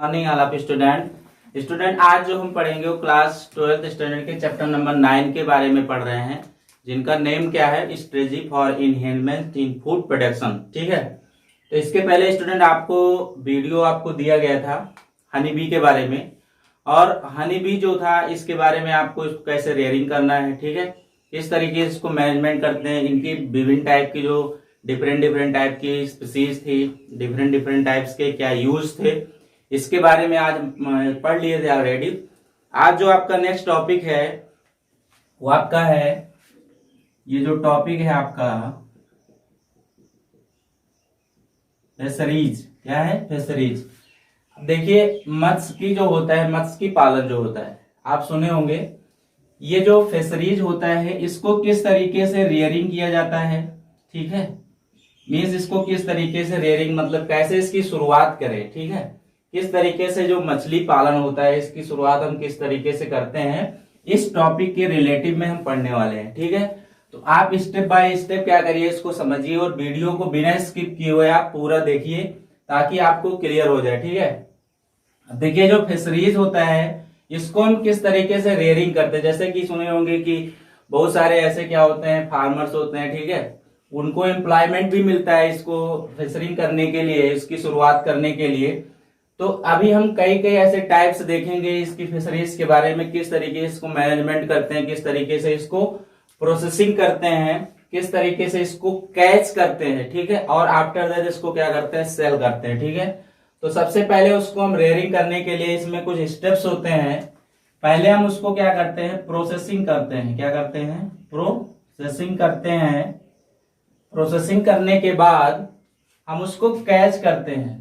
Morning all of student आज जो हम पढ़ेंगे वो क्लास 12th स्टैंडर्ड के चैप्टर नंबर 9 के बारे में पढ़ रहे हैं, जिनका नेम क्या है, strategy for enhancement in food production. ठीक है, तो इसके पहले स्टूडेंट आपको वीडियो आपको दिया गया था हनी बी के बारे में, और हनी बी जो था इसके बारे में आपको इसको कैसे रेयरिंग करना है। ठीक है, किस तरीके से इसको मैनेजमेंट करते हैं, इनकी विभिन्न टाइप की जो डिफरेंट टाइप की स्पीसीज थी, डिफरेंट टाइप्स के क्या यूज थे, इसके बारे में आज पढ़ लिए थे ऑलरेडी। आज जो आपका नेक्स्ट टॉपिक है वो आपका है, ये जो टॉपिक है आपका फिशरीज। क्या है? फिशरीज। देखिए, मत्स्य की जो होता है, मत्स्य की पालन जो होता है, आप सुने होंगे। ये जो फिशरीज होता है इसको किस तरीके से रियरिंग किया जाता है। ठीक है, मीन्स इसको किस तरीके से रियरिंग मतलब कैसे इसकी शुरुआत करें। ठीक है, किस तरीके से जो मछली पालन होता है इसकी शुरुआत हम किस तरीके से करते हैं, इस टॉपिक के रिलेटिव में हम पढ़ने वाले हैं। ठीक है, तो आप स्टेप बाय स्टेप क्या करिए, इसको समझिए और वीडियो को बिना स्किप किए हुए आप पूरा देखिए ताकि आपको क्लियर हो जाए। ठीक है, देखिए जो फिशरीज होता है इसको हम किस तरीके से रेयरिंग करते हैं। जैसे कि सुने होंगे कि बहुत सारे ऐसे क्या होते हैं, फार्मर्स होते हैं। ठीक है, उनको एम्प्लॉयमेंट भी मिलता है इसको फिशरिंग करने के लिए, इसकी शुरुआत करने के लिए। तो अभी हम कई ऐसे टाइप्स देखेंगे इसकी फिशरीज के बारे में, किस तरीके से इसको मैनेजमेंट करते हैं, किस तरीके से इसको प्रोसेसिंग करते हैं, किस तरीके से इसको कैच करते हैं। ठीक है, और आफ्टर दैट इसको क्या करते हैं, सेल करते हैं। ठीक है, तो सबसे पहले उसको हम रेयरिंग करने के लिए इसमें कुछ स्टेप्स होते हैं। पहले हम उसको क्या करते हैं, प्रोसेसिंग करते हैं। क्या करते हैं? प्रोसेसिंग करते हैं। प्रोसेसिंग करने के बाद हम उसको कैच करते हैं।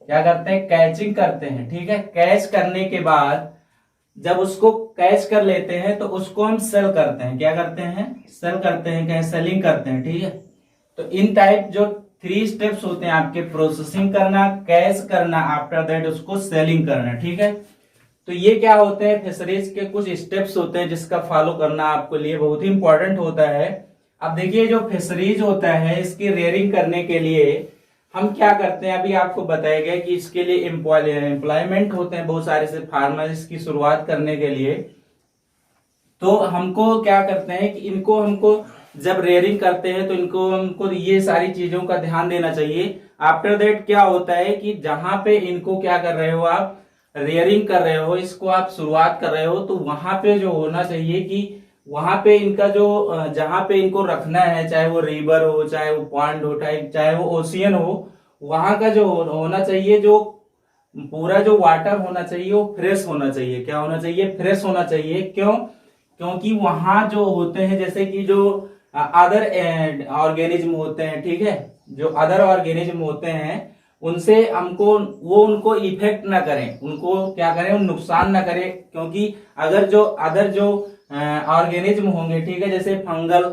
क्या करते हैं? कैचिंग करते हैं। ठीक है, कैच करने के बाद जब उसको कैच कर लेते हैं तो उसको हम सेल करते हैं। क्या करते हैं? सेल करते हैं, क्या सेलिंग करते हैं। ठीक है, तो इन टाइप जो 3 स्टेप्स होते हैं आपके, प्रोसेसिंग करना, कैच करना, आफ्टर दैट उसको सेलिंग करना। ठीक है, तो ये क्या होते हैं, फिशरीज के कुछ स्टेप्स होते हैं जिसका फॉलो करना आपके लिए बहुत ही इंपॉर्टेंट होता है। अब देखिए, जो फिशरीज होता है इसकी रेयरिंग करने के लिए हम क्या करते हैं, अभी आपको बताया गया कि इसके लिए एम्प्लॉयमेंट होते हैं बहुत सारे से फार्मर्स की शुरुआत करने के लिए। तो हमको क्या करते हैं कि इनको हमको जब रेयरिंग करते हैं तो इनको हमको ये सारी चीजों का ध्यान देना चाहिए। आफ्टर दैट क्या होता है कि जहां पे इनको क्या कर रहे हो, आप रेयरिंग कर रहे हो, इसको आप शुरुआत कर रहे हो, तो वहां पे जो होना चाहिए कि वहां पे इनका जो जहां पे इनको रखना है, चाहे वो रिवर हो, चाहे वो पॉन्ड हो, चाहे वो ओशियन हो, वहां का जो होना चाहिए, जो पूरा जो वाटर होना चाहिए वो फ्रेश होना चाहिए। क्या होना चाहिए? फ्रेश होना चाहिए। क्यों? क्योंकि वहां जो होते हैं, जैसे कि जो अदर ऑर्गेनिज्म होते हैं, ठीक है, जो अदर ऑर्गेनिज्म होते हैं उनसे हमको वो उनको इफेक्ट ना करें, उनको क्या करें, नुकसान ना करें। क्योंकि अगर जो अदर जो ऑर्गेनिज्म होंगे, ठीक है, जैसे फंगल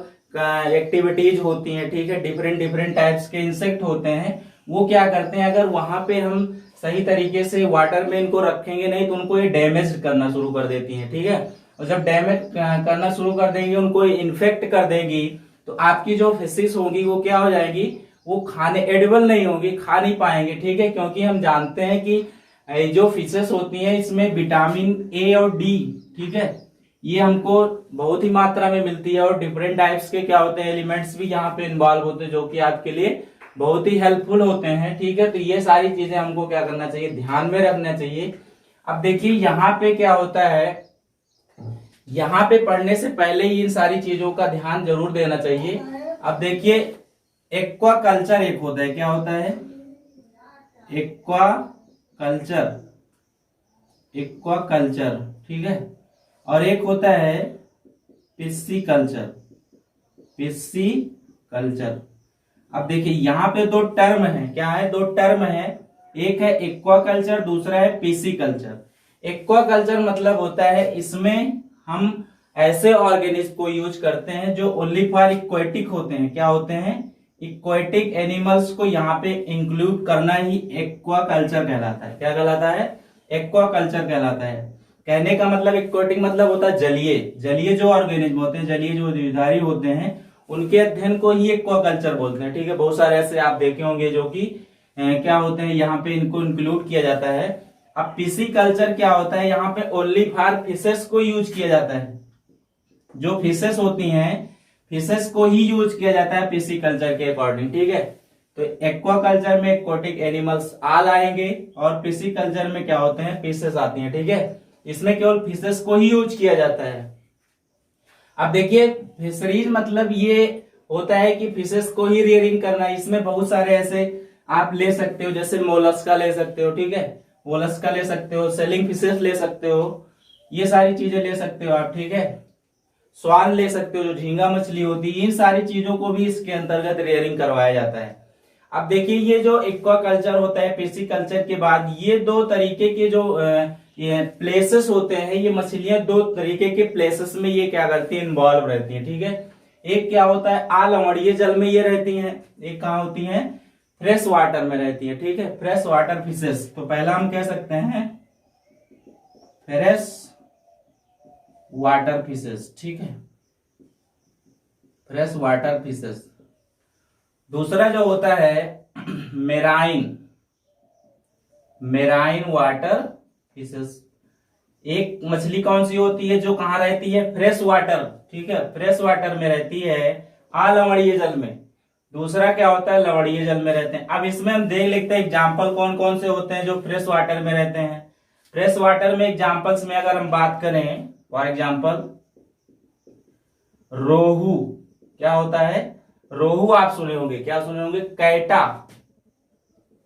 एक्टिविटीज होती हैं, ठीक है, डिफरेंट टाइप्स के इंसेक्ट होते हैं, वो क्या करते हैं, अगर वहां पे हम सही तरीके से वाटर में इनको रखेंगे नहीं तो उनको ये डैमेज करना शुरू कर देती हैं। ठीक है, और जब डैमेज करना शुरू कर देंगे, उनको इन्फेक्ट कर देंगी, तो आपकी जो फिशेस होंगी वो क्या हो जाएगी, वो खाने एडिबल नहीं होगी, खा नहीं पाएंगे। ठीक है, क्योंकि हम जानते हैं कि जो फिशेस होती हैं इसमें विटामिन ए और डी, ठीक है, ये हमको बहुत ही मात्रा में मिलती है, और डिफरेंट टाइप्स के क्या होते हैं, एलिमेंट्स भी यहाँ पे इन्वॉल्व होते हैं जो कि आपके लिए बहुत ही हेल्पफुल होते हैं। ठीक है, तो ये सारी चीजें हमको क्या करना चाहिए, ध्यान में रखना चाहिए। अब देखिए यहाँ पे क्या होता है, यहाँ पे पढ़ने से पहले ही इन सारी चीजों का ध्यान जरूर देना चाहिए। अब देखिए, एक्वा कल्चर एक होता है। क्या होता है? Aqua culture. एक्वा कल्चर, ठीक है, और एक होता है पिस्सी कल्चर। पिस्सी कल्चर। अब देखिए यहाँ पे 2 टर्म है। क्या है? 2 टर्म है, एक है एक्वा कल्चर, दूसरा है पिस्सी कल्चर। एक्वा कल्चर मतलब होता है इसमें हम ऐसे ऑर्गेनिज्म को यूज करते हैं जो ओनली फॉर इक्वेटिक होते हैं। क्या होते हैं? इक्वेटिक एनिमल्स को यहाँ पे इंक्लूड करना ही एक्वा कल्चर कहलाता है। क्या कहलाता है? एक्वा कल्चर कहलाता है। कहने का मतलब इक्वेटिक मतलब होता है जलीय। जलीय जो ऑर्गेनिज्म होते हैं, जलीय जो जीवधारी होते हैं, उनके अध्ययन को ही एक्वा कल्चर बोलते हैं। ठीक है, बहुत सारे ऐसे आप देखे होंगे जो कि क्या होते हैं यहाँ पे इनको इंक्लूड किया जाता है। अब पीसी कल्चर क्या होता है, यहाँ पे ओनली फॉर फिशेस को यूज किया जाता है। जो फिशेस होती हैं फिशेस को ही यूज किया जाता है पीसी कल्चर के अकॉर्डिंग, ठीक है। तो एक्वा कल्चर में एक्वाटिक एनिमल्स आल आएंगे और पीसी कल्चर में क्या होते हैं, फिशेस आती हैं, ठीक है। इसमें केवल फिशेस को ही यूज किया जाता है। अब देखिए फिशरीज मतलब ये होता है कि फिशेस को ही रियरिंग करना। इसमें बहुत सारे ऐसे आप ले सकते हो, जैसे मोलस्का ले सकते हो, ठीक है, मोलस्का ले सकते हो, सेलिंग फिशेस ले सकते हो, ये सारी चीजें ले सकते हो आप, ठीक है। स्वान ले सकते हो जो झींगा मछली होती है, इन सारी चीजों को भी इसके अंतर्गत रेयरिंग करवाया जाता है। अब देखिए ये जो एक्वा कल्चर होता है पीसी कल्चर के बाद, ये दो तरीके के जो ये प्लेसेस होते हैं, ये मछलियां दो तरीके के प्लेसेस में ये क्या करती है, इन्वॉल्व रहती है, ठीक है। एक क्या होता है, लवणीय जल में ये रहती हैं, एक कहाँ होती हैं, फ्रेश वाटर में रहती है, ठीक है, फ्रेश वाटर फिशेस। तो पहला हम कह सकते हैं फ्रेश वाटर फिशेस, ठीक है, फ्रेश वाटर फिशेस। दूसरा जो होता है मेराइन, मेराइन वाटर फिशेस। एक मछली कौन सी होती है जो कहां रहती है, फ्रेश वाटर, ठीक है, फ्रेश वाटर में रहती है, लवणीय जल में। दूसरा क्या होता है, लवणीय जल में रहते हैं। अब इसमें हम देख लेते हैं एग्जाम्पल कौन कौन से होते हैं जो फ्रेश वाटर में रहते हैं। फ्रेश वाटर में एग्जाम्पल्स में अगर हम बात करें, फॉर एग्जाम्पल रोहू, क्या होता है, रोहू आप सुने होंगे, क्या सुने होंगे, कैटा,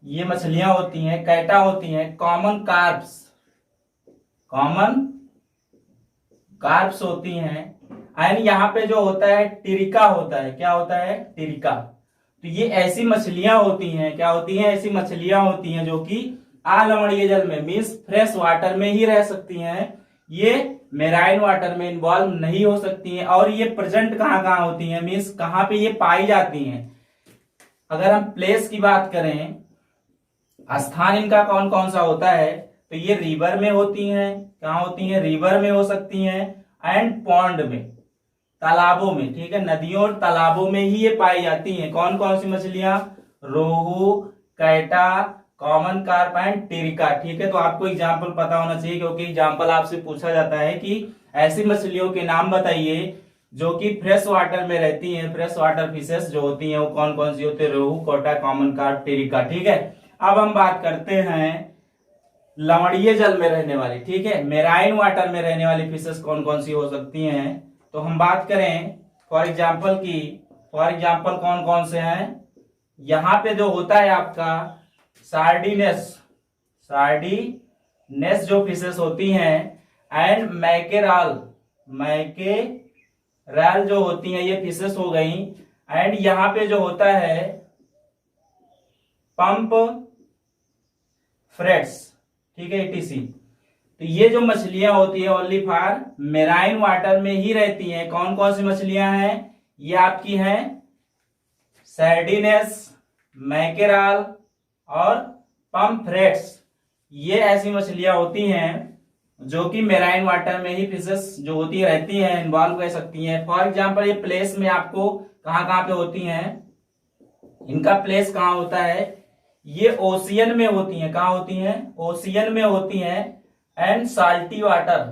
ये मछलियां होती हैं, कैटा होती हैं। कॉमन कार्प्स, कॉमन कार्प्स होती हैं। एंड यहाँ पे जो होता है टिरिका होता है, क्या होता है, टिरिका। तो ये ऐसी मछलियां होती हैं, क्या होती हैं, ऐसी मछलियां होती हैं जो कि अलवणीय जल में मीन्स फ्रेश वाटर में ही रह सकती हैं, ये मेराइन वाटर में इन्वॉल्व नहीं हो सकती हैं। और ये प्रेजेंट कहाँ कहाँ होती हैं, मीन्स कहाँ पे ये पाई जाती हैं। अगर हम प्लेस की बात करें, स्थान इनका कौन कौन सा होता है, तो ये रिवर में होती हैं, कहाँ होती हैं, रिवर में हो सकती हैं, एंड पॉन्ड में, तालाबों में, ठीक है, नदियों और तालाबों में ही ये पाई जाती हैं। कौन कौन सी मछलियां, रोहू, कैटा, कॉमन कार्प एंड टिरिका, ठीक है। तो आपको एग्जाम्पल पता होना चाहिए, क्योंकि एग्जाम्पल आपसे पूछा जाता है कि ऐसी मछलियों के नाम बताइए जो कि फ्रेश वाटर में रहती हैं, फ्रेश वाटर फिशेस जो होती हैं वो कौन कौन सी होती है, रोहू, कोटा, कॉमन कार्प, टिरिका, ठीक है। अब हम बात करते हैं लवणीय जल में रहने वाली, ठीक है, मेराइन वाटर में रहने वाली फिशेस कौन कौन सी हो सकती हैं। तो हम बात करें फॉर एग्जाम्पल की, फॉर एग्जाम्पल कौन कौन से हैं, यहां पे जो होता है आपका सार्डिनेस, सार्डिनेस जो फिशेस होती हैं, एंड मैकेराल, मैकेराल जो होती हैं ये फिशेस हो गई। एंड यहां पे जो होता है पंप फ्रेट्स, ठीक है, एटीसी। तो ये जो मछलियां होती है ओनली फॉर मेराइन वाटर में ही रहती हैं। कौन कौन सी मछलियां हैं, ये आपकी हैं सार्डिनेस, मैकेराल और पम्फ्रेट्स। ये ऐसी मछलियां होती हैं जो कि मेराइन वाटर में ही फिशेस जो होती है रहती हैं, इन्वॉल्व कर सकती हैं। फॉर एग्जांपल ये प्लेस में आपको कहां कहां पे होती हैं, इनका प्लेस कहां होता है, ये ओशियन में होती हैं, कहां होती हैं, ओशियन में होती हैं, एंड साल्टी वाटर,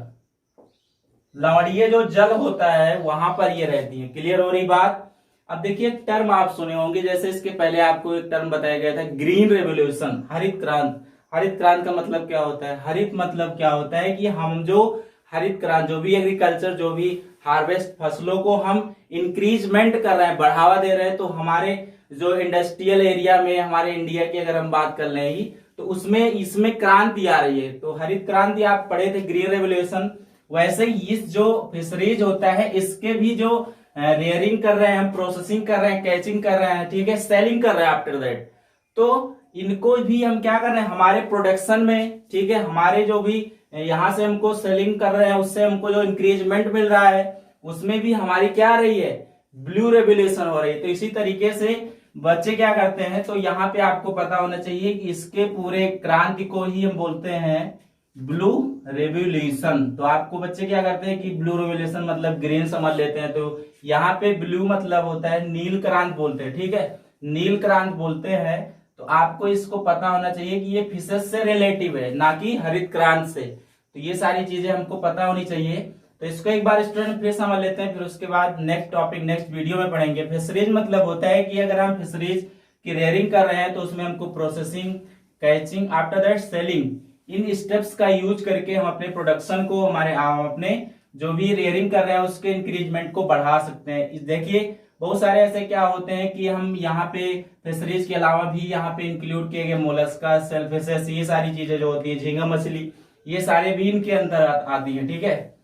लवणीय जो जल होता है वहां पर ये रहती है। क्लियर हो रही बात। अब देखिए टर्म आप सुने होंगे, जैसे इसके पहले आपको एक टर्म बताया गया था ग्रीन रेवोल्यूशन, हरित क्रांति। हरित क्रांति का मतलब क्या होता है, हरित मतलब क्या होता है कि हम जो हरित क्रांति, जो भी एग्रीकल्चर, जो भी हार्वेस्ट फसलों को हम इंक्रीजमेंट कर रहे हैं, बढ़ावा दे रहे हैं, तो हमारे जो इंडस्ट्रियल एरिया में हमारे इंडिया की अगर हम बात कर रहे हैं तो उसमें इसमें क्रांति आ रही है। तो हरित क्रांति आप पढ़े थे, ग्रीन रेवोल्यूशन। वैसे ही इस जो फिशरीज होता है इसके भी जो रेयरिंग कर रहे हैं, हम प्रोसेसिंग कर रहे हैं, कैचिंग कर रहे हैं, ठीक है, सेलिंग कर रहे हैं आफ्टर दैट, तो इनको भी हम क्या कर रहे हैं हमारे प्रोडक्शन में, ठीक है, हमारे जो भी यहां से हमको सेलिंग कर रहे हैं उससे हमको जो इंक्रीजमेंट मिल रहा है उसमें भी हमारी क्या आ रही है, ब्लू रेवोल्यूशन हो रही है। तो इसी तरीके से बच्चे क्या करते हैं, तो यहाँ पे आपको पता होना चाहिए कि इसके पूरे क्रांति को ही हम बोलते हैं ब्लू रेवोल्यूशन। तो आपको बच्चे क्या करते हैं कि ब्लू रेवोल्यूशन मतलब ग्रीन समझ लेते हैं, तो यहाँ पे ब्लू मतलब होता है नील क्रांति बोलते हैं, ठीक है, नील क्रांति बोलते हैं। तो आपको इसको पता होना चाहिए कि ये फिशेस से रिलेटिव है, ना कि हरित क्रांति से। तो ये सारी चीजें हमको पता होनी चाहिए। तो इसको एक बार स्टूडेंट फिर समझ लेते हैं, फिर उसके बाद नेक्स्ट टॉपिक नेक्स्ट वीडियो में पढ़ेंगे। फिशरीज मतलब होता है कि अगर हम फिशरीज की रेयरिंग कर रहे हैं तो उसमें हमको processing, catching, after that selling, in steps का यूज करके हम अपने प्रोडक्शन को, हमारे अपने जो भी रेयरिंग कर रहे हैं उसके इंक्रीजमेंट को बढ़ा सकते हैं। देखिए बहुत सारे ऐसे क्या होते हैं कि हम यहाँ पे फिशरीज के अलावा भी यहाँ पे इंक्लूड किए गए मोलस्का, शेलफिशेस, ये सारी चीजें जो होती है, झींगा मछली, ये सारे भी इनके अंदर आती है। ठीक है,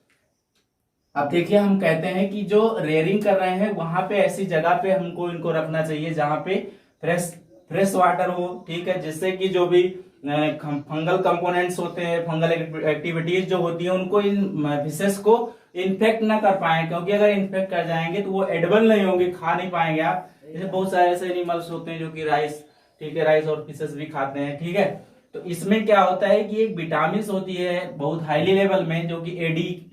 अब देखिए हम कहते हैं कि जो रेयरिंग कर रहे हैं वहां पे ऐसी जगह पे हमको इनको रखना चाहिए जहां पे फ्रेश वाटर हो। ठीक है, जिससे कि जो भी फंगल कंपोनेंट्स होते हैं, फंगल एक्टिविटीज जो होती है, उनको इन फिशेस को इन्फेक्ट ना कर पाए, क्योंकि अगर इन्फेक्ट कर जाएंगे तो वो एडिबल नहीं होंगे, खा नहीं पाएंगे आप। जैसे बहुत सारे ऐसे एनिमल्स होते हैं जो कि राइस, ठीक है, राइस और फिशेस भी खाते हैं। ठीक है, तो इसमें क्या होता है कि एक विटामिन होती है बहुत हाईली लेवल में, जो कि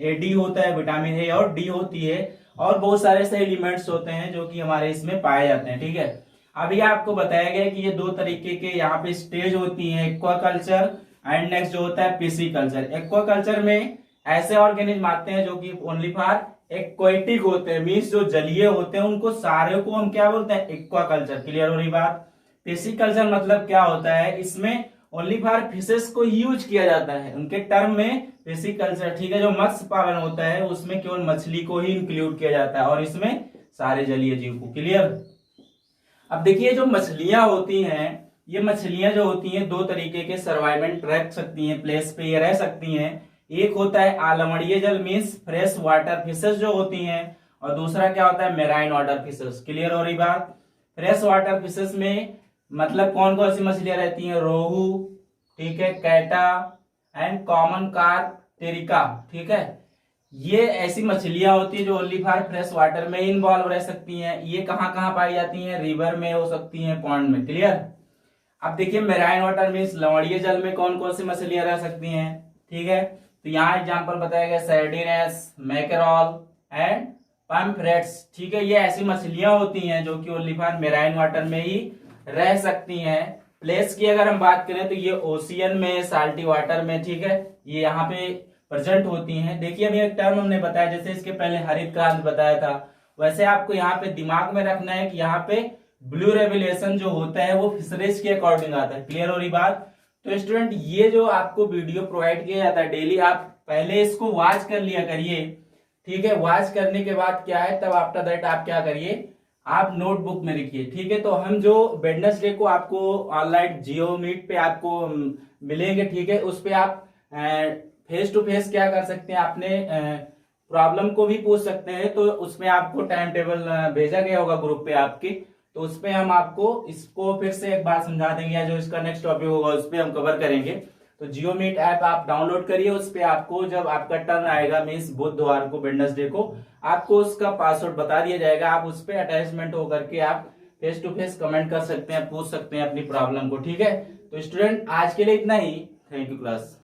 एडी होता है, विटामिन ए और डी होती है, और बहुत सारे ऐसे एलिमेंट्स होते हैं जो कि हमारे इसमें पाए जाते हैं। ठीक है, अभी आपको बताया गया कि ये दो तरीके के यहाँ पे स्टेज होती हैं, एक्वाकल्चर एंड नेक्स्ट जो होता है पिसीकल्चर। एक्वाकल्चर में ऐसे ऑर्गेनिज्म आते हैं जो कि ओनली फॉर एक्वाटिक होते हैं, मीन्स जो जलीय होते हैं, उनको सारे को हम क्या बोलते हैं, एक्वाकल्चर। क्लियर हो रही बात। पिसीकल्चर मतलब क्या होता है, इसमें ओनली फॉर फिशेस को यूज किया जाता है, उनके टर्म में पिसीकल्चर। ठीक है, जो मत्स्य पालन होता है उसमें केवल मछली को ही इंक्लूड किया जाता है और इसमें सारे जलीय जीव को। क्लियर। अब देखिए जो मछलियां होती हैं, ये मछलियां जो होती हैं दो तरीके के सर्वाइवमेंट रख सकती हैं, प्लेस पे ये रह सकती हैं। एक होता है आलमड़ीय जल मीन्स फ्रेश वाटर फिशेस जो होती हैं, और दूसरा क्या होता है मेराइन वाटर फिशेस। क्लियर हो रही बात। फ्रेश वाटर फिशेस में मतलब कौन कौन सी मछलियां रहती हैं, रोहू, ठीक है, कैटा एंड कॉमन कार्प टेरिका। ठीक है, ये ऐसी मछलियां होती है जो ओनली फॉर फ्रेश वाटर में इन्वॉल्व रह सकती हैं। ये कहाँ कहाँ पाई जाती हैं, रिवर में हो सकती हैं, पॉन्ड में। क्लियर। अब देखिए मेराइन वाटर मीन्स लवणीय जल में कौन कौन सी मछलियां रह सकती हैं। ठीक है, तो यहाँ एग्जाम्पल बताया गया सर्डिनस, मैकेरॉल एंड पम्फ्रेट्स। ठीक है, ये ऐसी मछलियां होती हैं जो कि ओनली फॉर मेराइन वाटर में ही रह सकती हैं। प्लेस की अगर हम बात करें तो ये ओशियन में, साल्टी वाटर में, ठीक है, ये यहाँ पे प्रेजेंट होती हैं। देखिए अभी एक टर्म हमने बताया, जैसे इसके पहले हरित क्रांति बताया था, वैसे आपको यहाँ पे दिमाग में रखना है कि यहाँ पे ब्लू रेवुलेशन जो होता है वो फिशरीज के अकॉर्डिंग आता है। क्लियर हो रही बात। तो स्टूडेंट ये जो आपको वीडियो प्रोवाइड किया जाता है डेली, आप पहले इसको वॉच कर लिया करिए। ठीक है, वॉच करने के बाद क्या है, तब आफ्टर दैट आप क्या करिए, आप नोटबुक में लिखिए। ठीक है, तो हम जो वेडनेसडे को आपको ऑनलाइन जियो मीट पे आपको मिलेंगे, ठीक है, उस पे आप फेस टू फेस क्या कर सकते हैं, अपने प्रॉब्लम को भी पूछ सकते हैं। तो उसमें आपको टाइम टेबल भेजा गया होगा ग्रुप पे आपके, तो उसपे हम आपको इसको फिर से एक बार समझा देंगे, या जो इसका नेक्स्ट टॉपिक होगा उस पर हम कवर करेंगे। तो जियो मीट ऐप आप डाउनलोड करिए, उस पर आपको जब आपका टर्न आएगा मीन्स बुधवार को, वेडनेसडे को, आपको उसका पासवर्ड बता दिया जाएगा। आप उस पर अटैचमेंट होकर के आप फेस टू फेस कमेंट कर सकते हैं, पूछ सकते हैं अपनी प्रॉब्लम को। ठीक है, तो स्टूडेंट आज के लिए इतना ही। Thank you class.